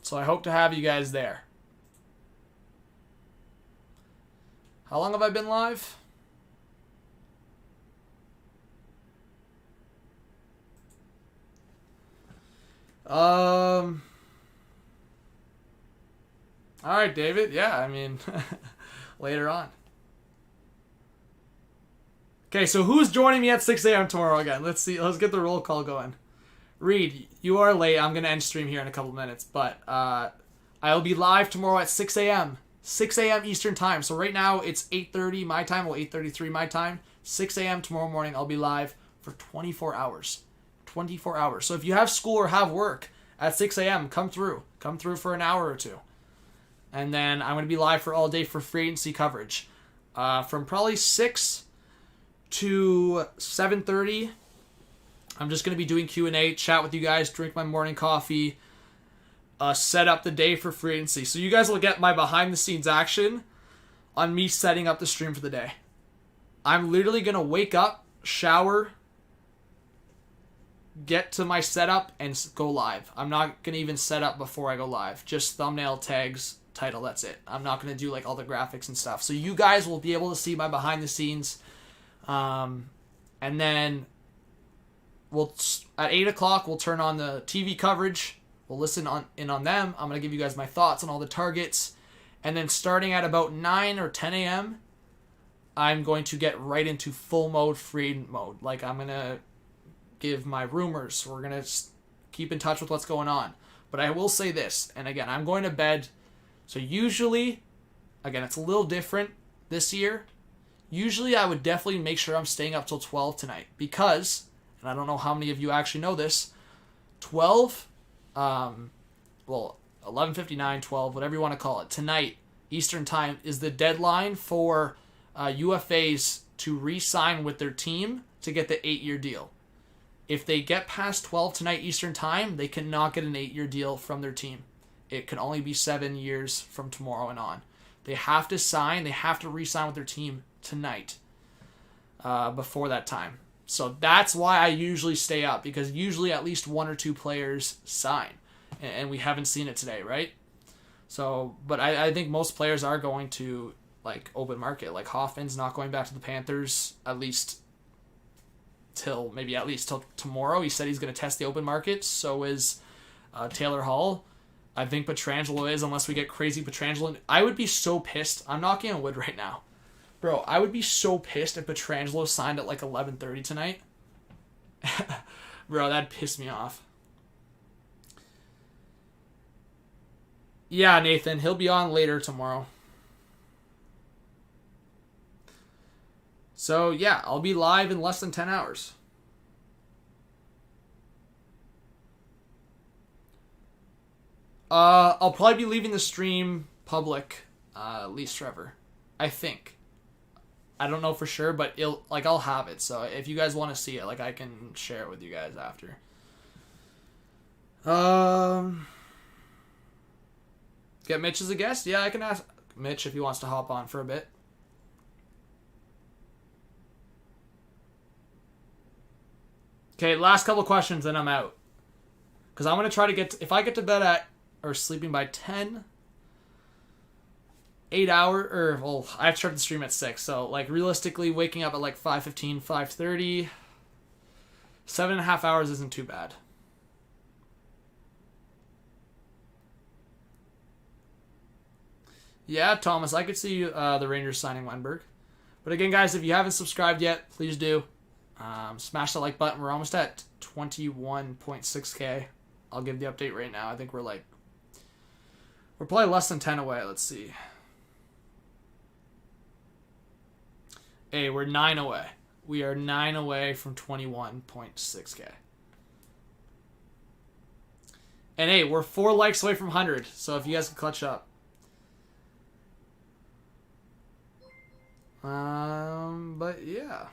So I hope to have you guys there. How long have I been live? All right, David. Yeah, I mean, later on. Okay, so who's joining me at 6 a.m. tomorrow again? Let's see. Let's get the roll call going. Reed, you are late. I'm going to end stream here in a couple minutes, but I'll be live tomorrow at 6 a.m. 6 a.m. Eastern time. So right now it's 8:30 my time, or 8:33 my time. 6 a.m. tomorrow morning, I'll be live for 24 hours. 24 hours. So if you have school or have work at 6 a.m., come through. Come through for an hour or two. And then I'm going to be live for all day for free agency coverage. From probably 6 to 7:30, I'm just going to be doing Q&A, chat with you guys, drink my morning coffee, set up the day for free agency. So you guys will get my behind-the-scenes action on me setting up the stream for the day. I'm literally going to wake up, shower, get to my setup, and go live. I'm not going to even set up before I go live. Just thumbnail, tags, title, that's it. I'm not going to do like all the graphics and stuff. So you guys will be able to see my behind-the-scenes. And then at 8 o'clock, we'll turn on the TV coverage. We'll listen in on them. I'm going to give you guys my thoughts on all the targets. And then starting at about 9 or 10 a.m., I'm going to get right into full mode, free agent mode. Like, I'm going to give my rumors. We're going to keep in touch with what's going on. But I will say this, and again, I'm going to bed. So usually, again, it's a little different this year. Usually, I would definitely make sure I'm staying up till 12 tonight. Because, and I don't know how many of you actually know this, 12... 11:59, 12, whatever you want to call it, tonight, Eastern Time, is the deadline for UFAs to re-sign with their team to get the 8-year deal. If they get past 12 tonight, Eastern Time, they cannot get an 8-year deal from their team. It can only be 7 years from tomorrow and on. They have to sign, they have to re-sign with their team tonight before that time. So that's why I usually stay up, because usually at least 1 or 2 players sign. And we haven't seen it today, right? So, but I think most players are going to, like, open market. Like, Hoffman's not going back to the Panthers, at least till tomorrow. He said he's going to test the open market. So is Taylor Hall. I think Pietrangelo is, unless we get crazy Pietrangelo. I would be so pissed. I'm knocking on wood right now. Bro, I would be so pissed if Pietrangelo signed at like 11:30 tonight. Bro, that'd piss me off. Yeah, Nathan, he'll be on later tomorrow. So, yeah, I'll be live in less than 10 hours. I'll probably be leaving the stream public, at least forever. I think. I don't know for sure, but I'll have it. So if you guys want to see it, like I can share it with you guys after. Get Mitch as a guest? Yeah, I can ask Mitch if he wants to hop on for a bit. Okay, last couple questions, then I'm out. Because I'm going to try to if I get to bed or sleeping by 10, 8 hour, well, I have to start the stream at 6. So, like, realistically, waking up at like 5:15, 5:30, 7.5 hours isn't too bad. Yeah, Thomas, I could see the Rangers signing Wenberg. But again, guys, if you haven't subscribed yet, please do. Smash that like button. We're almost at 21.6K. I'll give the update right now. I think we're probably less than 10 away. Let's see. Hey, we're 9 away. We are 9 away from 21.6K. And hey, we're 4 likes away from 100. So if you guys can clutch up. But yeah.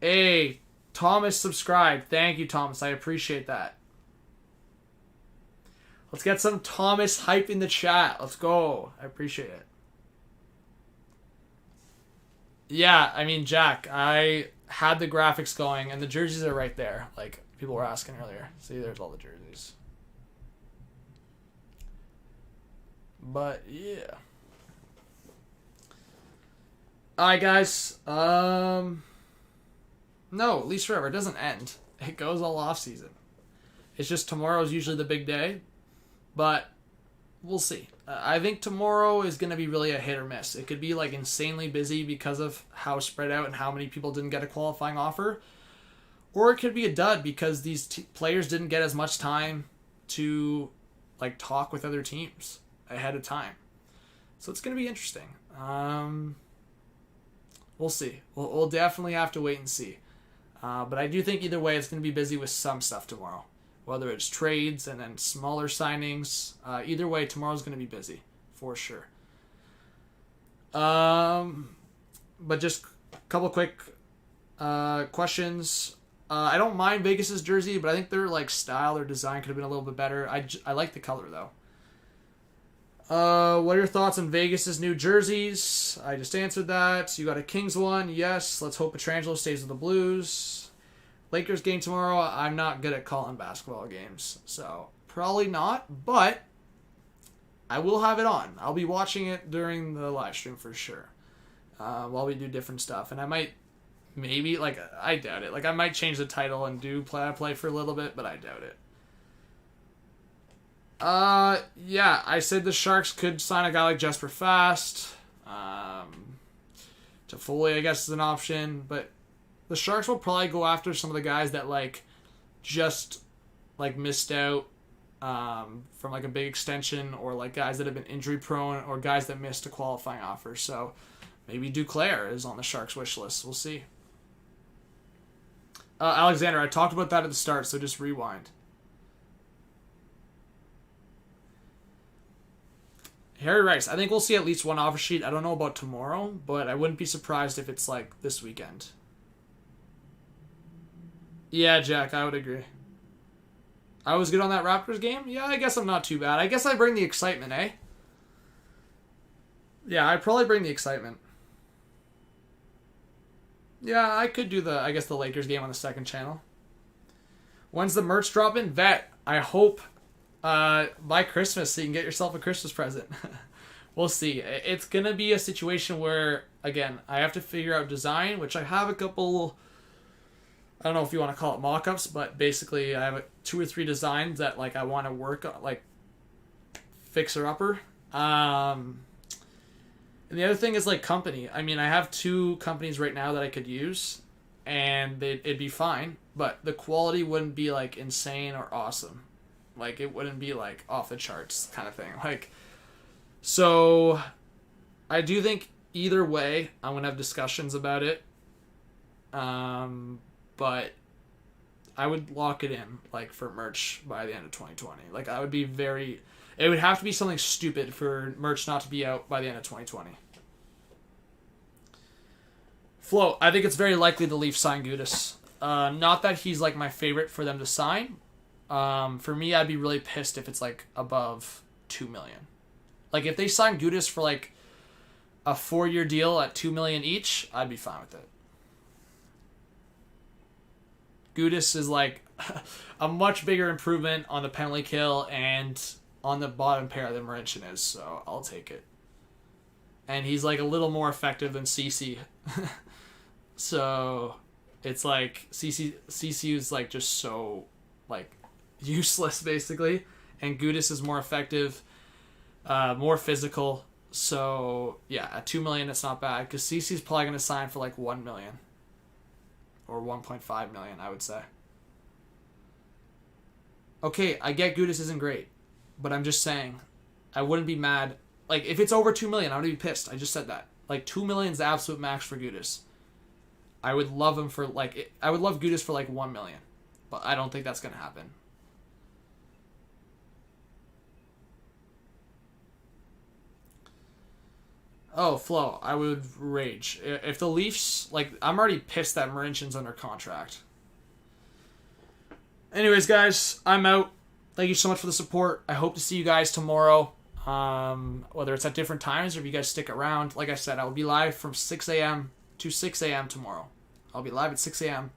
Hey, Thomas subscribed. Thank you, Thomas. I appreciate that. Let's get some Thomas hype in the chat. Let's go. I appreciate it. Yeah, I mean, Jack, I had the graphics going, and the jerseys are right there, like people were asking earlier. See, there's all the jerseys. But, yeah. Alright, guys. No, at least forever. It doesn't end. It goes all off season. It's just tomorrow's usually the big day. But we'll see. I think tomorrow is going to be really a hit or miss. It could be like insanely busy because of how spread out and how many people didn't get a qualifying offer. Or it could be a dud because these players didn't get as much time to like talk with other teams ahead of time. So it's going to be interesting. We'll see. We'll definitely have to wait and see. But I do think either way it's going to be busy with some stuff tomorrow. Whether it's trades and then smaller signings. Either way, tomorrow's going to be busy. For sure. But just a couple quick questions. I don't mind Vegas's jersey, but I think their like style or design could have been a little bit better. I like the color, though. What are your thoughts on Vegas's new jerseys? I just answered that. You got a Kings one. Yes. Let's hope Pietrangelo stays with the Blues. Lakers game tomorrow. I'm not good at calling basketball games, so probably not, but I will have it on. I'll be watching it during the live stream for sure, while we do different stuff. And I might, maybe, like, I doubt it. Like, I might change the title and do play for a little bit, but I doubt it. Yeah, I said the Sharks could sign a guy like Jesper Fast. Toffoli, I guess, is an option, but the Sharks will probably go after some of the guys that, like, just, like, missed out from, like, a big extension, or, like, guys that have been injury-prone, or guys that missed a qualifying offer. So maybe Duclair is on the Sharks' wish list. We'll see. Alexander, I talked about that at the start, so just rewind. Harry Rice, I think we'll see at least one offer sheet. I don't know about tomorrow, but I wouldn't be surprised if it's, like, this weekend. Yeah, Jack, I would agree. I was good on that Raptors game? Yeah, I guess I'm not too bad. I guess I bring the excitement, eh? Yeah, I probably bring the excitement. Yeah, I could do the Lakers game on the second channel. When's the merch dropping? Vet, I hope by Christmas so you can get yourself a Christmas present. We'll see. It's going to be a situation where, again, I have to figure out design, which I have a couple... I don't know if you want to call it mock-ups, but basically I have 2 or 3 designs that like I want to work on, like fixer-upper. And the other thing is like company. I mean, I have 2 companies right now that I could use, and it'd be fine, but the quality wouldn't be like insane or awesome. Like it wouldn't be like off the charts kind of thing. Like, so I do think either way I'm gonna have discussions about it. But I would lock it in, like, for merch by the end of 2020. Like, I would be very... It would have to be something stupid for merch not to be out by the end of 2020. Flo, I think it's very likely the Leafs sign Gudas. Not that he's like my favorite for them to sign. For me, I'd be really pissed if it's like above $2 million. Like if they sign Gudas for like a 4-year deal at $2 million each, I'd be fine with it. Gudas is like a much bigger improvement on the penalty kill and on the bottom pair than Marincin is, so I'll take it. And he's like a little more effective than CC. So it's like CC is like just so like useless basically, and Gudas is more effective, more physical. So yeah, at $2 million it's not bad because CC's probably gonna sign for like $1 million or $1.5 million, I would say. Okay, I get Gudas isn't great, but I'm just saying, I wouldn't be mad. Like if it's over $2 million, I would be pissed. I just said that. Like $2 million is the absolute max for Gudas. I would love him for like I would love Gudas for like $1 million, but I don't think that's gonna happen. Oh, Flo, I would rage if the Leafs like. I'm already pissed that Marincin's under contract. Anyways, guys, I'm out. Thank you so much for the support. I hope to see you guys tomorrow. Whether it's at different times or if you guys stick around. Like I said, I will be live from 6 a.m. to 6 a.m. tomorrow. I'll be live at 6 a.m.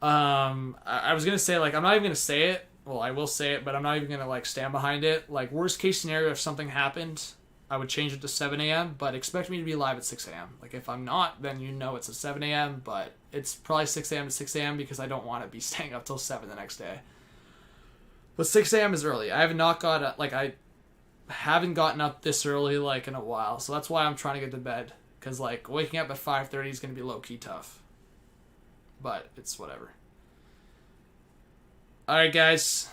I was going to say, like, I'm not even going to say it. Well, I will say it, but I'm not even going to, like, stand behind it. Like, worst case scenario, if something happened, I would change it to 7 a.m., but expect me to be live at 6 a.m. Like, if I'm not, then you know it's at 7 a.m., but it's probably 6 a.m. to 6 a.m. because I don't want to be staying up till 7 the next day. But 6 a.m. is early. I haven't gotten up this early, like, in a while, so that's why I'm trying to get to bed. Because, like, waking up at 5:30 is going to be low-key tough. But it's whatever. Alright, guys.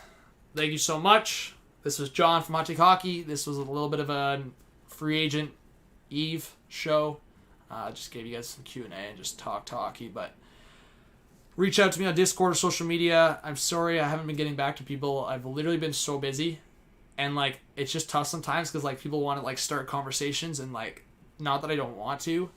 Thank you so much. This was John from Hockey. This was a little bit of a free agent Eve show. Just gave you guys some Q&A and just talked hockey. But reach out to me on Discord or social media. I'm sorry I haven't been getting back to people. I've literally been so busy. And, like, it's just tough sometimes because, like, people want to, like, start conversations and, like, not that I don't want to.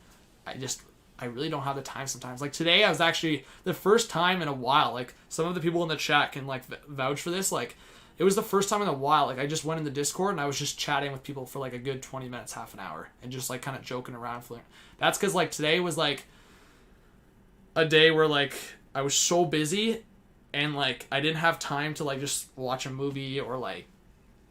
I really don't have the time sometimes. Like today I was actually the first time in a while, like some of the people in the chat can like vouch for this. Like it was the first time in a while. Like I just went in the Discord and I was just chatting with people for like a good 20 minutes, half an hour and just like kind of joking around. That's because like today was like a day where like I was so busy and like I didn't have time to like just watch a movie or like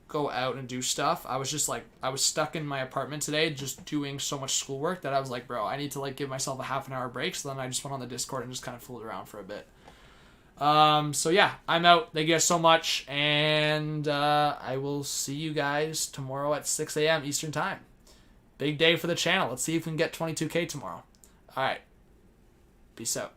go out and do stuff. I was just like, I was stuck in my apartment today just doing so much schoolwork that I was like, bro, I need to like give myself a half an hour break. So then I just went on the Discord and just kind of fooled around for a bit. So yeah, I'm out. Thank you guys so much. And I will see you guys tomorrow at 6 a.m. Eastern time. Big day for the channel. Let's see if we can get 22K tomorrow. All right. Peace out.